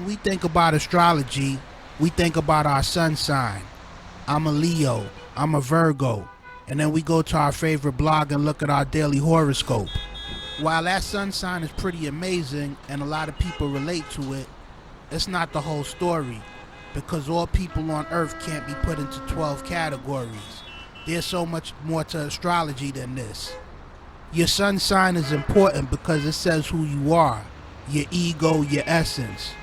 When we think about astrology, we think about our sun sign. I'm a Leo, I'm a Virgo, and then we go to our favorite blog and look at our daily horoscope. While that sun sign is pretty amazing and a lot of people relate to it, it's not the whole story, because all people on earth can't be put into 12 categories. There's so much more to astrology than this. Your sun sign is important because it says who you are, your ego, your essence.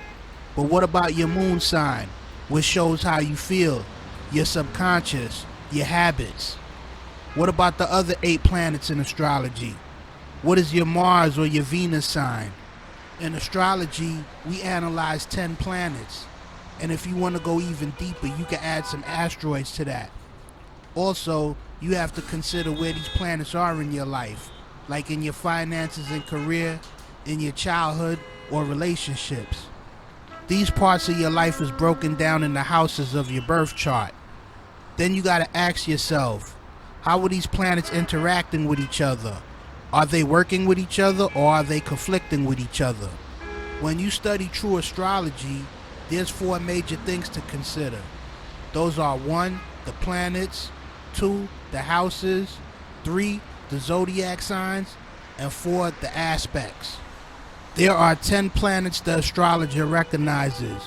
But what about your moon sign, which shows how you feel, your subconscious, your habits? What about the other 8 planets in astrology? What is your Mars or your Venus sign? In astrology, we analyze 10 planets. And if you want to go even deeper, you can add some asteroids to that. Also, you have to consider where these planets are in your life, like in your finances and career, in your childhood, or relationships. These parts of your life is broken down in the houses of your birth chart. Then you gotta ask yourself, how are these planets interacting with each other? Are they working with each other, or are they conflicting with each other? When you study true astrology, there's 4 major things to consider. Those are 1, the planets, 2, the houses, 3, the zodiac signs, and 4, the aspects. There are 10 planets the astrologer recognizes,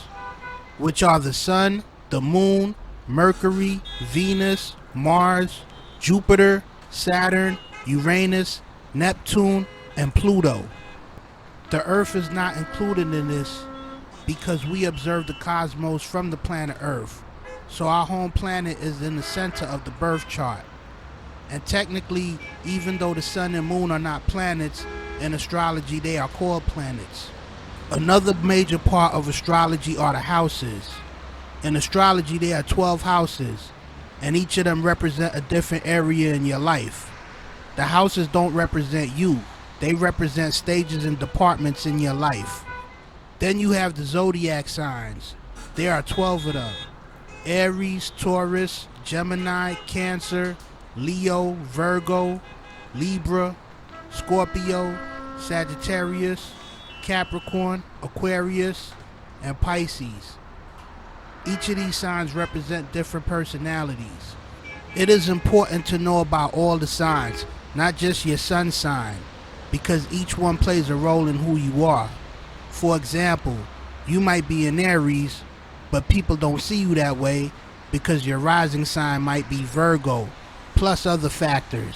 which are the Sun, the Moon, Mercury, Venus, Mars, Jupiter, Saturn, Uranus, Neptune, and Pluto. The Earth is not included in this because we observe the cosmos from the planet Earth, so our home planet is in the center of the birth chart. And technically, even though the Sun and Moon are not planets, in astrology they are called planets. Another major part of astrology are the houses. In astrology there are 12 houses, and each of them represent a different area in your life. The houses don't represent you, they represent stages and departments in your life. Then you have the zodiac signs. There are 12 of them: Aries, Taurus, Gemini, Cancer, Leo, Virgo, Libra, Scorpio, Sagittarius, Capricorn, Aquarius, and Pisces. Each of these signs represent different personalities. It is important to know about all the signs, not just your sun sign, because each one plays a role in who you are. For example, you might be an Aries, but people don't see you that way because your rising sign might be Virgo, plus other factors.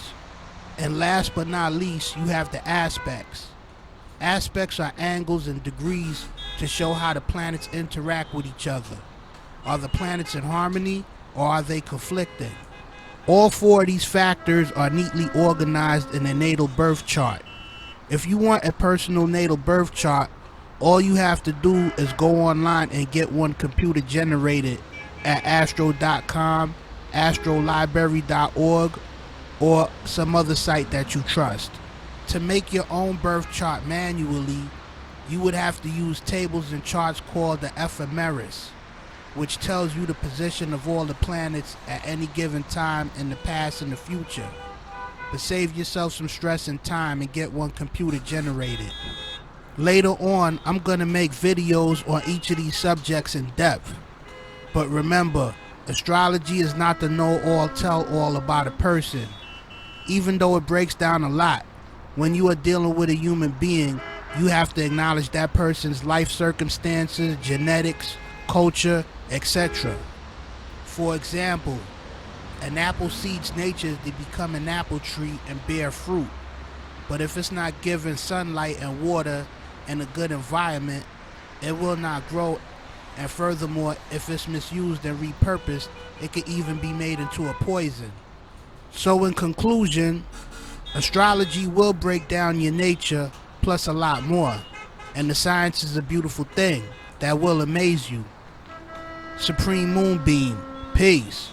And last but not least, you have the aspects. Aspects are angles and degrees to show how the planets interact with each other. Are the planets in harmony, or are they conflicting? All 4 of these factors are neatly organized in a natal birth chart. If you want a personal natal birth chart, all you have to do is go online and get one computer generated at astro.com, astrolibrary.org, or some other site that you trust. To make your own birth chart manually, you would have to use tables and charts called the ephemeris, which tells you the position of all the planets at any given time in the past and the future. But save yourself some stress and time and get one computer generated. Later on, I'm going to make videos on each of these subjects in depth. But remember, astrology is not the know-all, tell-all about a person. Even though it breaks down a lot, when you are dealing with a human being, you have to acknowledge that person's life circumstances, genetics, culture, etc. For example, an apple seed's nature is to become an apple tree and bear fruit. But if it's not given sunlight and water and a good environment, it will not grow. And furthermore, if it's misused and repurposed, it could even be made into a poison. So in conclusion, astrology will break down your nature plus a lot more. And the science is a beautiful thing that will amaze you. Supreme Moonbeam. Peace.